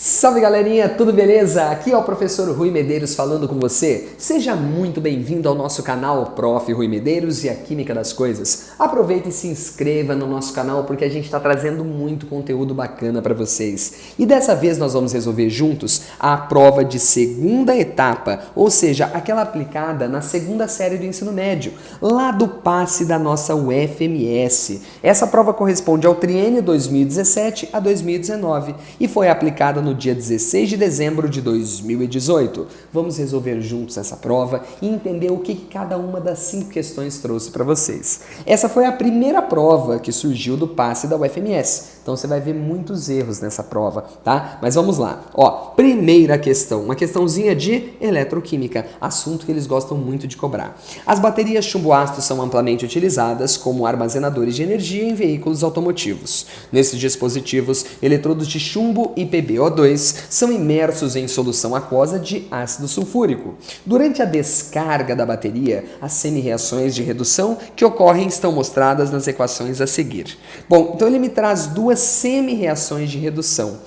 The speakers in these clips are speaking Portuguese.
Salve galerinha, tudo beleza? Aqui é o professor Rui Medeiros falando com você. Seja muito bem-vindo ao nosso canal Prof. Rui Medeiros e a Química das Coisas. Aproveita e se inscreva no nosso canal porque a gente está trazendo muito conteúdo bacana para vocês. E dessa vez nós vamos resolver juntos a prova de segunda etapa, ou seja, aquela aplicada na segunda série do ensino médio, lá do passe da nossa UFMS. Essa prova corresponde ao triênio 2017 a 2019 e foi aplicada no dia 16 de dezembro de 2018. Vamos resolver juntos essa prova e entender o que cada uma das 5 questões trouxe para vocês. Essa foi a primeira prova que surgiu do passe da UFMS, então você vai ver muitos erros nessa prova, tá? Mas vamos lá. Ó, primeira questão, uma questãozinha de eletroquímica, assunto que eles gostam muito de cobrar. As baterias chumbo-ácido são amplamente utilizadas como armazenadores de energia em veículos automotivos. Nesses dispositivos, eletrodos de chumbo e PbO2 são imersos em solução aquosa de ácido sulfúrico. Durante a descarga da bateria, as semi-reações de redução que ocorrem estão mostradas nas equações a seguir. Bom, então ele me traz duas semi-reações de redução.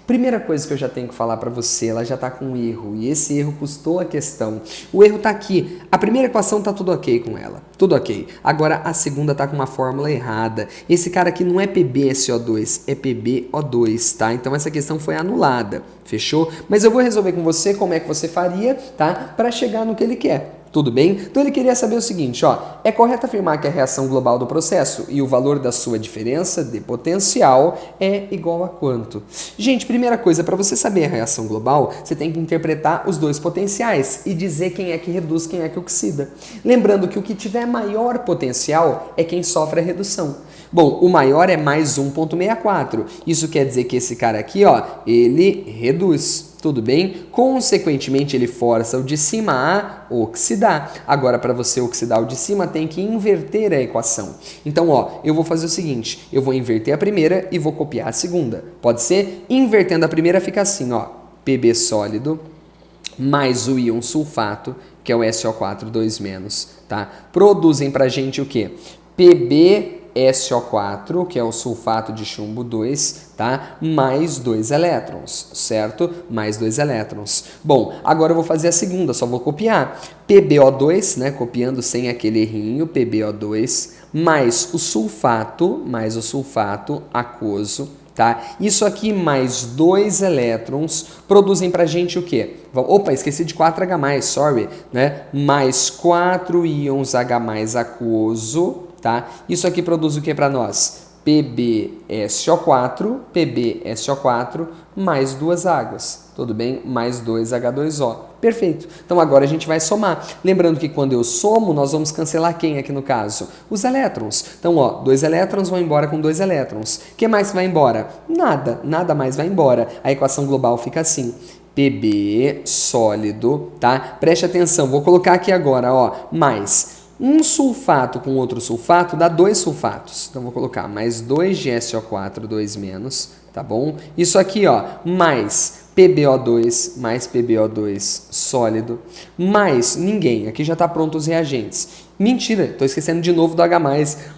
Primeira coisa que eu já tenho que falar para você, ela já está com um erro, e esse erro custou a questão. O erro está aqui. A primeira equação está tudo ok com ela, tudo ok. Agora a segunda está com uma fórmula errada. Esse cara aqui não é PbSO2, é PbO2, tá? Então essa questão foi anulada, fechou? Mas eu vou resolver com você como é que você faria, tá? Para chegar no que ele quer. Tudo bem? Então ele queria saber o seguinte, ó, é correto afirmar que a reação global do processo e o valor da sua diferença de potencial é igual a quanto? Gente, primeira coisa, para você saber a reação global, você tem que interpretar os dois potenciais e dizer quem é que reduz, quem é que oxida. Lembrando que o que tiver maior potencial é quem sofre a redução. Bom, o maior é mais 1,64. Isso quer dizer que esse cara aqui, ó, ele reduz. Tudo bem? Consequentemente, ele força o de cima a oxidar. Agora, para você oxidar o de cima, tem que inverter a equação. Então, ó, eu vou fazer o seguinte, eu vou inverter a primeira e vou copiar a segunda. Pode ser? Invertendo a primeira fica assim, ó, Pb sólido mais o íon sulfato, que é o SO4 2-, tá? Produzem pra gente o quê? PbSO4, que é o sulfato de chumbo 2, tá? Mais 2 elétrons, certo? Mais 2 elétrons. Bom, agora eu vou fazer a segunda, só vou copiar. PbO2, né? Copiando sem aquele errinho, PbO2, mais o sulfato aquoso, tá? Isso aqui mais 2 elétrons produzem pra gente o quê? Opa, esqueci de 4H+, sorry, né? Mais 4 íons H+ aquoso, tá? Isso aqui produz o que para nós? PbSO4 mais 2 águas, tudo bem? Mais 2H2O. Perfeito. Então agora a gente vai somar. Lembrando que quando eu somo, nós vamos cancelar quem aqui no caso? Os elétrons. Então, ó, 2 elétrons vão embora com 2 elétrons. O que mais vai embora? Nada mais vai embora. A equação global fica assim. Pb sólido, tá? Preste atenção, vou colocar aqui agora, ó, mais um sulfato com outro sulfato dá 2 sulfatos. Então, vou colocar mais 2 de SO4 2-, tá bom? Isso aqui, ó, mais PbO2 sólido, mais ninguém. Aqui já está pronto os reagentes. Mentira, estou esquecendo de novo do H+,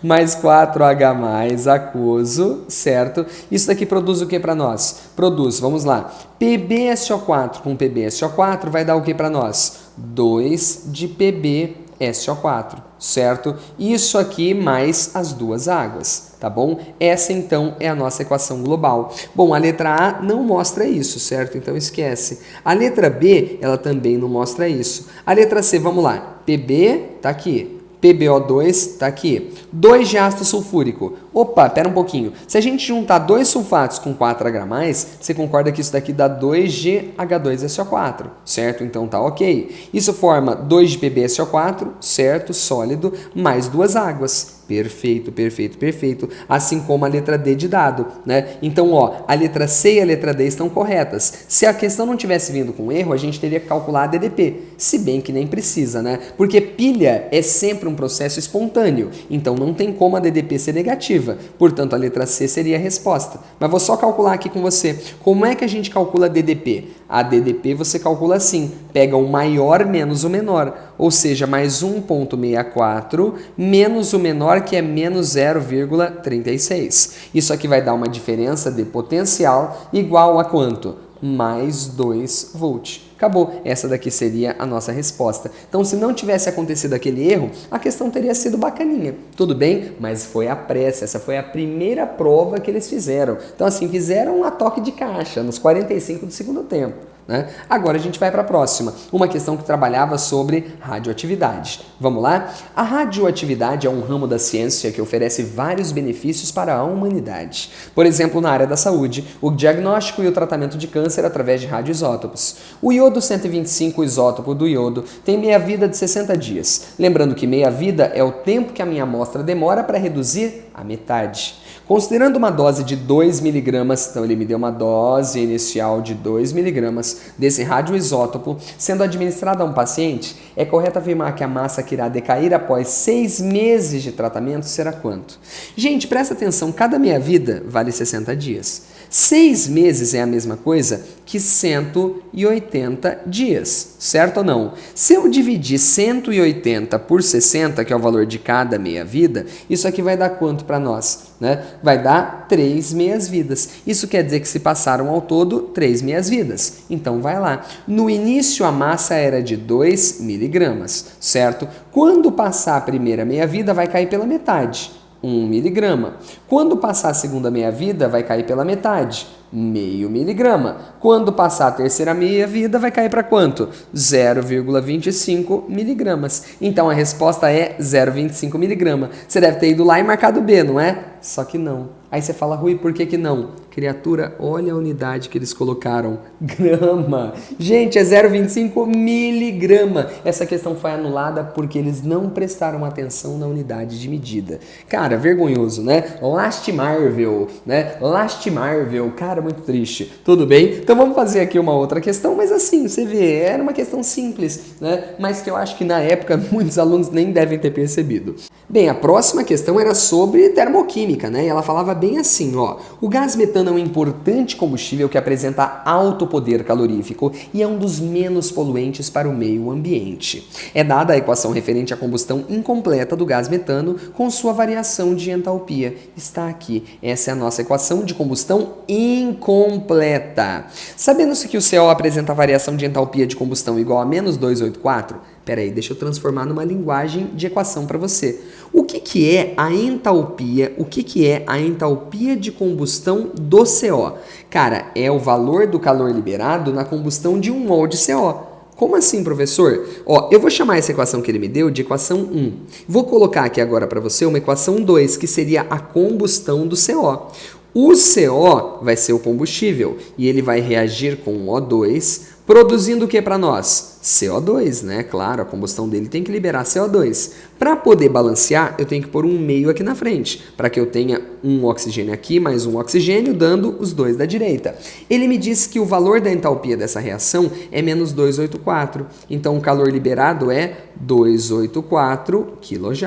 mais 4H+ aquoso, certo? Isso daqui produz o que para nós? Produz, vamos lá, PbSO4 com PbSO4 vai dar o que para nós? 2 de PbSO4, certo? Isso aqui mais as 2 águas, tá bom? Essa então é a nossa equação global. Bom, a letra A não mostra isso, certo? Então esquece. A letra B, ela também não mostra isso. A letra C, vamos lá. Pb tá aqui. PbO2 tá aqui. 2 de ácido sulfúrico. Opa, pera um pouquinho. Se a gente juntar 2 sulfatos com 4H+, você concorda que isso daqui dá 2 de H2SO4, certo? Então tá ok. Isso forma 2 de PbSO4, certo? Sólido, mais 2 águas. Perfeito, perfeito, perfeito. Assim como a letra D de dado, né? Então, ó, a letra C e a letra D estão corretas. Se a questão não tivesse vindo com erro, a gente teria que calcular a DDP. Se bem que nem precisa, né? Porque pilha é sempre um processo espontâneo. Então, não tem como a DDP ser negativa. Portanto, a letra C seria a resposta. Mas vou só calcular aqui com você. Como é que a gente calcula a DDP? A DDP você calcula assim. Pega o maior menos o menor. Ou seja, mais 1,64 menos o menor, que é menos 0,36. Isso aqui vai dar uma diferença de potencial igual a quanto? mais 2 volt. Acabou. Essa daqui seria a nossa resposta. Então, se não tivesse acontecido aquele erro, a questão teria sido bacaninha. Tudo bem? Mas foi a pressa. Essa foi a primeira prova que eles fizeram. Então, assim, fizeram a toque de caixa nos 45 do segundo tempo. Né? Agora a gente vai para a próxima, uma questão que trabalhava sobre radioatividade. Vamos lá? A radioatividade é um ramo da ciência que oferece vários benefícios para a humanidade. Por exemplo, na área da saúde, o diagnóstico e o tratamento de câncer através de radioisótopos. O iodo 125, o isótopo do iodo, tem meia-vida de 60 dias. Lembrando que meia-vida é o tempo que a minha amostra demora para reduzir a metade. Considerando uma dose de 2 mg, então ele me deu uma dose inicial de 2 mg desse radioisótopo sendo administrada a um paciente, é correto afirmar que a massa que irá decair após 6 meses de tratamento será quanto? Gente, presta atenção, cada meia-vida vale 60 dias. 6 meses é a mesma coisa que 180 dias, certo ou não? Se eu dividir 180 por 60, que é o valor de cada meia-vida, isso aqui vai dar quanto para nós? Né? Vai dar 3 meias-vidas. Isso quer dizer que se passaram ao todo 3 meias-vidas. Então vai lá. No início a massa era de 2 miligramas, certo? Quando passar a primeira meia-vida vai cair pela metade. 1 miligrama. Quando passar a segunda meia-vida, vai cair pela metade, meio miligrama. Quando passar a terceira meia-vida, vai cair para quanto? 0,25 miligramas. Então a resposta é 0,25 miligrama. Você deve ter ido lá e marcado B, não é? Só que não. Aí você fala, Rui, por que que não? Criatura, olha a unidade que eles colocaram. Grama. Gente, é 0,25 miligrama. Essa questão foi anulada porque eles não prestaram atenção na unidade de medida. Cara, vergonhoso, né? Lastimável, né? Lastimável. Cara, muito triste. Tudo bem? Então vamos fazer aqui uma outra questão, mas assim, você vê, era uma questão simples, né? Mas que eu acho que na época muitos alunos nem devem ter percebido. Bem, a próxima questão era sobre termoquímica, né? E ela falava bem assim, ó. O gás metano é um importante combustível que apresenta alto poder calorífico e é um dos menos poluentes para o meio ambiente. É dada a equação referente à combustão incompleta do gás metano com sua variação de entalpia. Está aqui. Essa é a nossa equação de combustão incompleta. Sabendo-se que o CO apresenta variação de entalpia de combustão igual a menos 284, peraí, deixa eu transformar numa linguagem de equação para você. O que é a entalpia? O que é a entalpia de combustão do CO? Cara, é o valor do calor liberado na combustão de 1 mol de CO. Como assim, professor? Ó, eu vou chamar essa equação que ele me deu de equação 1. Vou colocar aqui agora para você uma equação 2, que seria a combustão do CO. O CO vai ser o combustível e ele vai reagir com o O2, produzindo o que para nós? CO2, né? Claro, a combustão dele tem que liberar CO2. Para poder balancear, eu tenho que pôr um meio aqui na frente, para que eu tenha um oxigênio aqui, mais um oxigênio, dando os dois da direita. Ele me disse que o valor da entalpia dessa reação é menos 284. Então, o calor liberado é 284 kJ.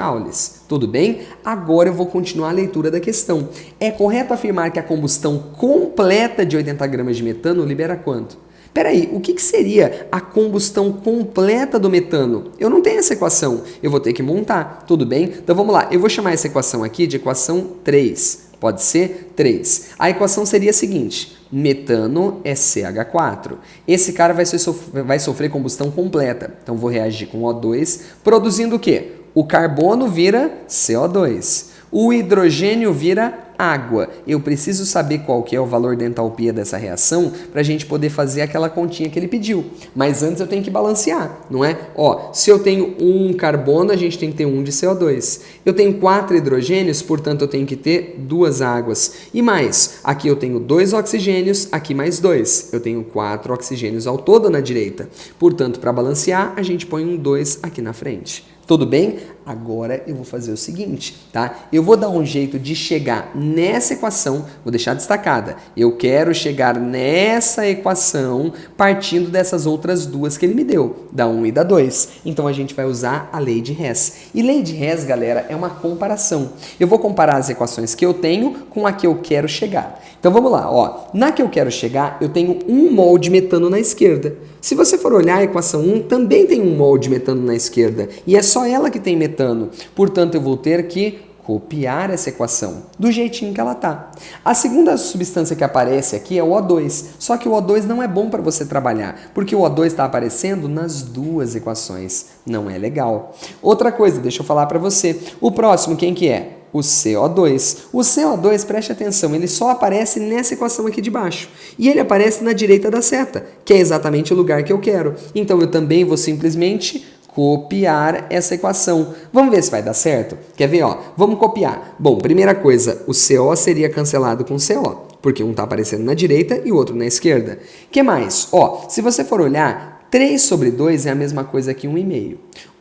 Tudo bem? Agora eu vou continuar a leitura da questão. É correto afirmar que a combustão completa de 80 gramas de metano libera quanto? Peraí, o que seria a combustão completa do metano? Eu não tenho essa equação, eu vou ter que montar, tudo bem? Então vamos lá, eu vou chamar essa equação aqui de equação 3, pode ser 3. A equação seria a seguinte, metano é CH4. Esse cara vai sofrer combustão completa, então vou reagir com O2, produzindo o quê? O carbono vira CO2, o hidrogênio vira água. Eu preciso saber qual que é o valor da entalpia dessa reação para a gente poder fazer aquela continha que ele pediu. Mas antes eu tenho que balancear, não é? Ó, se eu tenho um carbono, a gente tem que ter um de CO2. Eu tenho 4 hidrogênios, portanto eu tenho que ter 2 águas. E mais, aqui eu tenho 2 oxigênios, aqui mais 2. Eu tenho 4 oxigênios ao todo na direita. Portanto, para balancear, a gente põe um 2 aqui na frente. Tudo bem? Agora eu vou fazer o seguinte, tá? Eu vou dar um jeito de chegar nessa equação, vou deixar destacada. Eu quero chegar nessa equação partindo dessas outras duas que ele me deu, da 1 e da 2. Então a gente vai usar a lei de Hess. E lei de Hess, galera, é uma comparação. Eu vou comparar as equações que eu tenho com a que eu quero chegar. Então vamos lá, ó. Na que eu quero chegar, eu tenho 1 mol de metano na esquerda. Se você for olhar a equação 1, também tem 1 mol de metano na esquerda. E é só ela que tem metano. Portanto, eu vou ter que copiar essa equação do jeitinho que ela tá. A segunda substância que aparece aqui é o O2, só que o O2 não é bom para você trabalhar, porque o O2 está aparecendo nas duas equações. Não é legal. Outra coisa, deixa eu falar para você. O próximo, quem que é? O CO2. O CO2, preste atenção, ele só aparece nessa equação aqui de baixo. E ele aparece na direita da seta, que é exatamente o lugar que eu quero. Então eu também vou simplesmente copiar essa equação. Vamos ver se vai dar certo? Quer ver? Ó, vamos copiar. Bom, primeira coisa, o CO seria cancelado com CO, porque um está aparecendo na direita e o outro na esquerda. O que mais? Ó, se você for olhar, 3 sobre 2 é a mesma coisa que 1,5.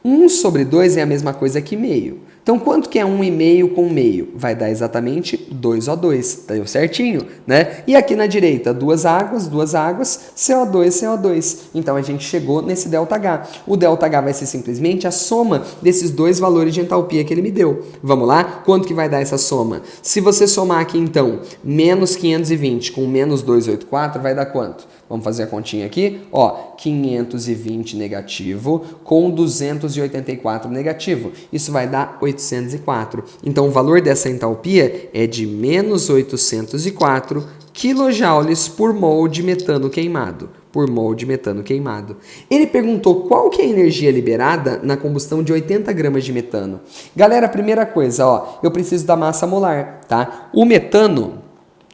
1 sobre 2 é a mesma coisa que meio. Então, quanto que é 1,5 com meio? Vai dar exatamente 2O2. Deu certinho, né? E aqui na direita, duas águas, CO2, CO2. Então, a gente chegou nesse ΔH. O ΔH vai ser simplesmente a soma desses dois valores de entalpia que ele me deu. Vamos lá? Quanto que vai dar essa soma? Se você somar aqui, então, menos 520 com menos 284, vai dar quanto? Vamos fazer a continha aqui? Ó, 520 negativo com 284 negativo. Isso vai dar 804. Então, o valor dessa entalpia é de menos 804 kJ por mol de metano queimado. Por mol de metano queimado. Ele perguntou qual que é a energia liberada na combustão de 80 gramas de metano. Galera, primeira coisa, ó, eu preciso da massa molar, tá? O metano,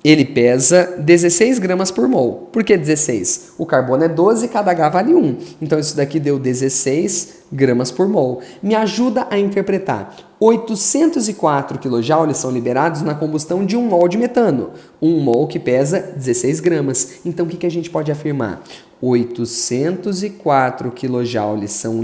ele pesa 16 gramas por mol. Por que 16? O carbono é 12 e cada H vale 1. Então, isso daqui deu 16 gramas por mol. Me ajuda a interpretar. 804 kJ são liberados na combustão de 1 mol de metano. 1 mol que pesa 16 gramas. Então, o que a gente pode afirmar? 804 kJ são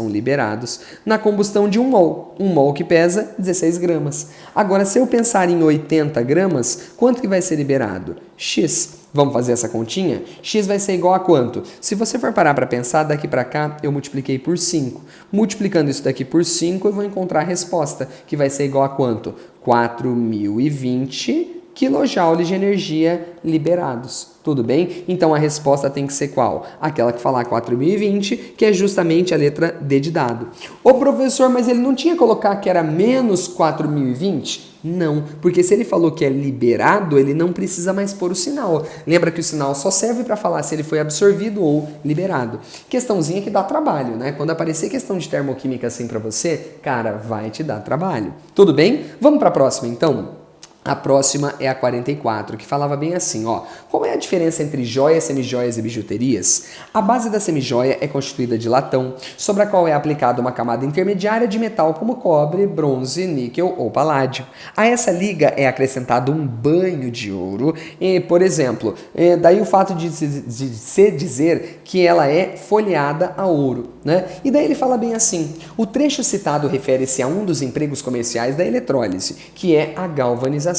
liberados na combustão de 1 mol. 1 mol que pesa 16 gramas. Agora, se eu pensar em 80 gramas, quanto que vai ser liberado? X. Vamos fazer essa continha? X vai ser igual a quanto? Se você for parar para pensar, daqui para cá eu multipliquei por 5. Multiplicando isso daqui por 5, eu vou encontrar a resposta, que vai ser igual a quanto? 4.020 kJ de energia liberados. Tudo bem? Então a resposta tem que ser qual? Aquela que falar 4.020, que é justamente a letra D de dado. Ô professor, mas ele não tinha que colocar que era menos 4.020? Não, porque se ele falou que é liberado, ele não precisa mais pôr o sinal. Lembra que o sinal só serve para falar se ele foi absorvido ou liberado. Questãozinha que dá trabalho, né? Quando aparecer questão de termoquímica assim para você, cara, vai te dar trabalho. Tudo bem? Vamos para a próxima então? A próxima é a 44, que falava bem assim, ó. Qual é a diferença entre joias, semijoias e bijuterias? A base da semijoia é constituída de latão, sobre a qual é aplicada uma camada intermediária de metal como cobre, bronze, níquel ou paládio. A essa liga é acrescentado um banho de ouro, e, por exemplo, daí o fato de se dizer que ela é folheada a ouro, né? E daí ele fala bem assim, o trecho citado refere-se a um dos empregos comerciais da eletrólise, que é a galvanização.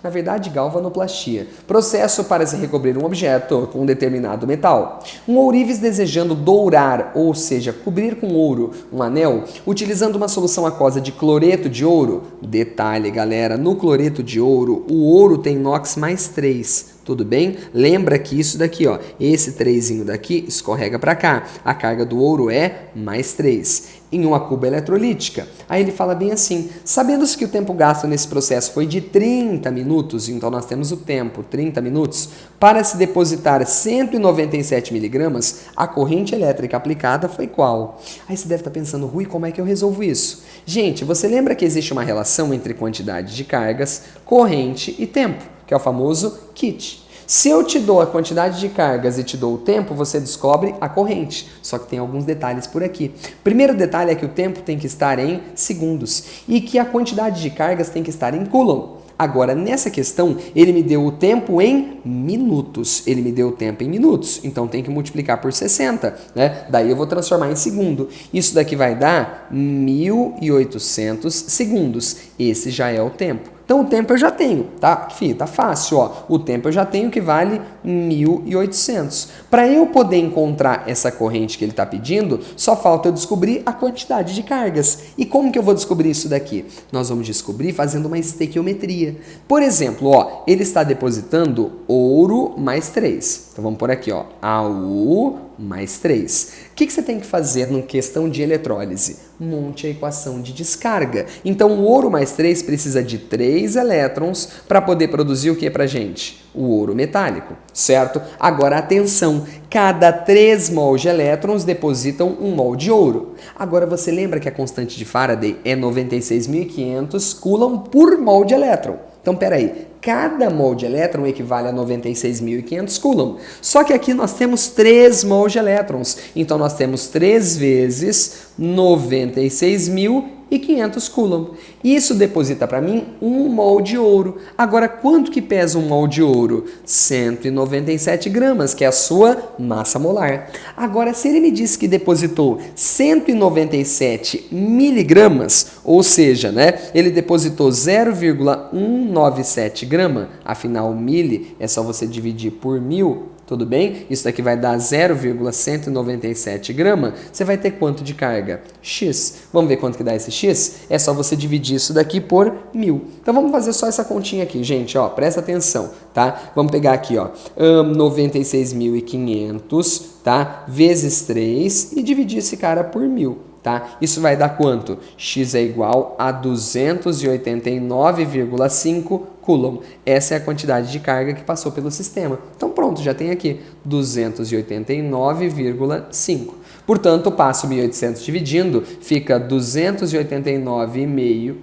Na verdade, galvanoplastia. Processo para se recobrir um objeto com um determinado metal. Um ourives desejando dourar, ou seja, cobrir com ouro um anel, utilizando uma solução aquosa de cloreto de ouro. Detalhe, galera, no cloreto de ouro, o ouro tem NOx mais 3. Tudo bem? Lembra que isso daqui, ó, esse 3zinho daqui escorrega para cá. A carga do ouro é mais 3. Em uma cuba eletrolítica. Aí ele fala bem assim, sabendo-se que o tempo gasto nesse processo foi de 30 minutos, então nós temos o tempo, 30 minutos, para se depositar 197 miligramas, a corrente elétrica aplicada foi qual? Aí você deve estar pensando, Rui, como é que eu resolvo isso? Gente, você lembra que existe uma relação entre quantidade de cargas, corrente e tempo, que é o famoso kit. Se eu te dou a quantidade de cargas e te dou o tempo, você descobre a corrente. Só que tem alguns detalhes por aqui. Primeiro detalhe é que o tempo tem que estar em segundos e que a quantidade de cargas tem que estar em coulomb. Agora, nessa questão, ele me deu o tempo em minutos. Ele me deu o tempo em minutos, então tem que multiplicar por 60, né? Daí eu vou transformar em segundo. Isso daqui vai dar 1.800 segundos. Esse já é o tempo. Então, o tempo eu já tenho, tá? Fih, tá fácil, ó. O tempo eu já tenho que vale 1.800. Para eu poder encontrar essa corrente que ele está pedindo, só falta eu descobrir a quantidade de cargas. E como que eu vou descobrir isso daqui? Nós vamos descobrir fazendo uma estequiometria. Por exemplo, ó, ele está depositando ouro mais 3. Então, vamos por aqui, ó. AU mais 3. O que você tem que fazer na questão de eletrólise? Monte a equação de descarga. Então, o ouro mais 3 precisa de 3 elétrons para poder produzir o que para gente? O ouro metálico, certo? Agora, atenção, cada 3 mols de elétrons depositam 1 mol de ouro. Agora, você lembra que a constante de Faraday é 96.500 coulomb por mol de elétron. Então, peraí, cada mol de elétron equivale a 96.500 coulomb. Só que aqui nós temos 3 mols de elétrons. Então, nós temos 3 vezes 96.500 coulomb. Isso deposita para mim 1 mol de ouro. Agora, quanto que pesa 1 mol de ouro? 197 gramas, que é a sua massa molar. Agora, se ele me disse que depositou 197 miligramas, ou seja, ele depositou 0,197 grama, afinal, mili é só você dividir por 1000, tudo bem? Isso daqui vai dar 0,197 grama. Você vai ter quanto de carga? X. Vamos ver quanto que dá esse X? É só você dividir isso daqui por 1000. Então vamos fazer só essa continha aqui, gente. Ó, presta atenção, tá? Vamos pegar aqui, ó, 96.500, tá? Vezes 3 e dividir esse cara por 1000. Tá? Isso vai dar quanto? X é igual a 289,5 coulomb. Essa é a quantidade de carga que passou pelo sistema. Então pronto, já tem aqui 289,5. Portanto, passo 1.800 dividindo, fica 289,5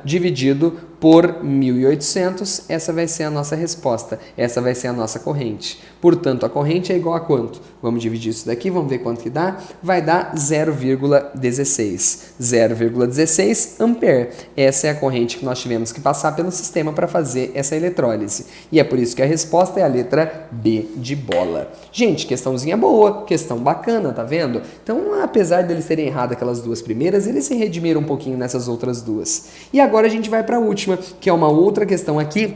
dividido por 1.800, essa vai ser a nossa resposta, essa vai ser a nossa corrente. Portanto, a corrente é igual a quanto? Vamos dividir isso daqui, vamos ver quanto que dá? Vai dar 0,16. 0,16 ampere. Essa é a corrente que nós tivemos que passar pelo sistema para fazer essa eletrólise. E é por isso que a resposta é a letra B de bola. Gente, questãozinha boa, questão bacana, tá vendo? Então, apesar deles terem errado aquelas duas primeiras, eles se redimiram um pouquinho nessas outras duas. E agora a gente vai para a última, que é uma outra questão aqui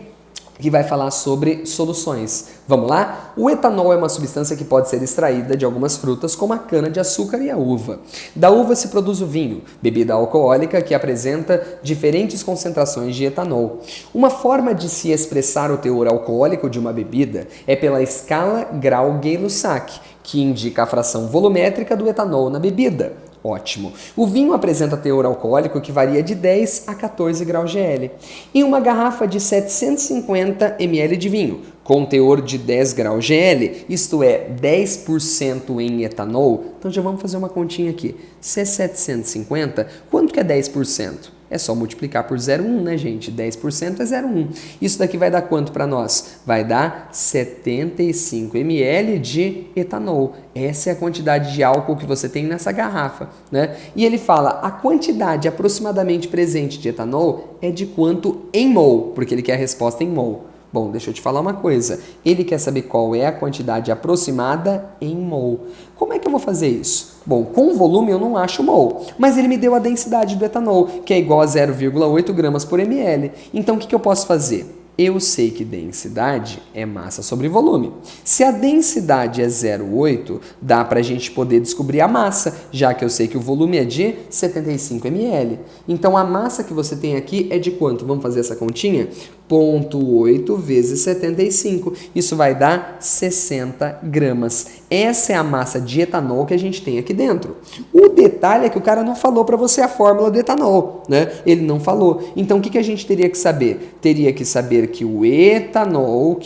que vai falar sobre soluções. Vamos lá? O etanol é uma substância que pode ser extraída de algumas frutas, como a cana-de-açúcar e a uva. Da uva se produz o vinho, bebida alcoólica que apresenta diferentes concentrações de etanol. Uma forma de se expressar o teor alcoólico de uma bebida é pela escala Grau-Gay-Lussac, que indica a fração volumétrica do etanol na bebida. Ótimo. O vinho apresenta teor alcoólico que varia de 10 a 14 graus GL. Em uma garrafa de 750 ml de vinho, com teor de 10 graus GL, isto é, 10% em etanol, então já vamos fazer uma continha aqui. Se é 750, quanto que é 10%? É só multiplicar por 0,1, né, gente? 10% é 0,1. Isso daqui vai dar quanto para nós? Vai dar 75 ml de etanol. Essa é a quantidade de álcool que você tem nessa garrafa, né? E ele fala, a quantidade aproximadamente presente de etanol é de quanto em mol, porque ele quer a resposta em mol. Bom, deixa eu te falar uma coisa. Ele quer saber qual é a quantidade aproximada em mol. Como é que eu vou fazer isso? Bom, com volume eu não acho mol, mas ele me deu a densidade do etanol, que é igual a 0,8 gramas por ml. Então, o que eu posso fazer? Eu sei que densidade é massa sobre volume. Se a densidade é 0,8, dá para a gente poder descobrir a massa, já que eu sei que o volume é de 75 ml. Então, a massa que você tem aqui é de quanto? Vamos fazer essa continha? 0,8 vezes 75. Isso vai dar 60 gramas. Essa é a massa de etanol que a gente tem aqui dentro. O detalhe é que o cara não falou para você a fórmula do etanol, né? Ele não falou. Então, o que a gente teria que saber? Teria que saber que o etanol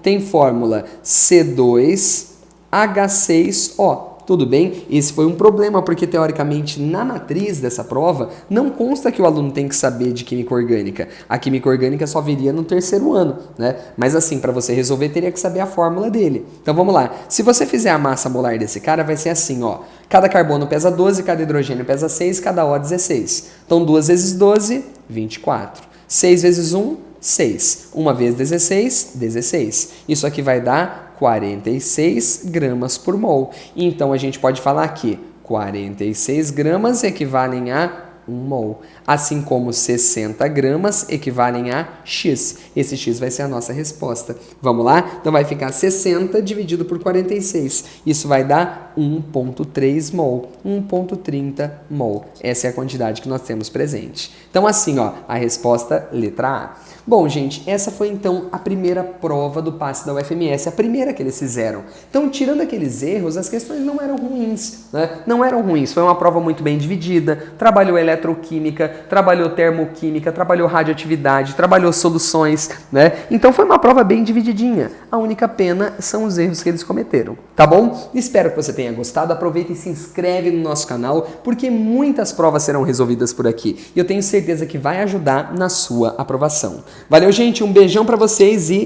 tem fórmula C2H6O. Tudo bem? Esse foi um problema, porque teoricamente na matriz dessa prova não consta que o aluno tem que saber de química orgânica. A química orgânica só viria no terceiro ano, né? Mas assim, para você resolver, teria que saber a fórmula dele. Então vamos lá. Se você fizer a massa molar desse cara, vai ser assim, ó. Cada carbono pesa 12, cada hidrogênio pesa 6, cada O 16. Então 2 vezes 12, 24. 6 vezes 1, 6. 1 vezes 16, 16. Isso aqui vai dar 46 gramas por mol. Então, a gente pode falar que 46 gramas equivalem a 1 mol. Assim como 60 gramas equivalem a X. Esse X vai ser a nossa resposta. Vamos lá? Então, vai ficar 60 dividido por 46. Isso vai dar 1,3 mol, 1,30 mol. Essa é a quantidade que nós temos presente. Então assim, ó, a resposta letra A. Bom, gente, essa foi então a primeira prova do PASSE da UFMS, a primeira que eles fizeram. Então, tirando aqueles erros, as questões não eram ruins, né? Não eram ruins, foi uma prova muito bem dividida, trabalhou eletroquímica, trabalhou termoquímica, trabalhou radioatividade, trabalhou soluções, né? Então foi uma prova bem divididinha. A única pena são os erros que eles cometeram, tá bom? Espero que você tenha gostado, aproveita e se inscreve no nosso canal, porque muitas provas serão resolvidas por aqui. E eu tenho certeza que vai ajudar na sua aprovação. Valeu, gente, um beijão pra vocês e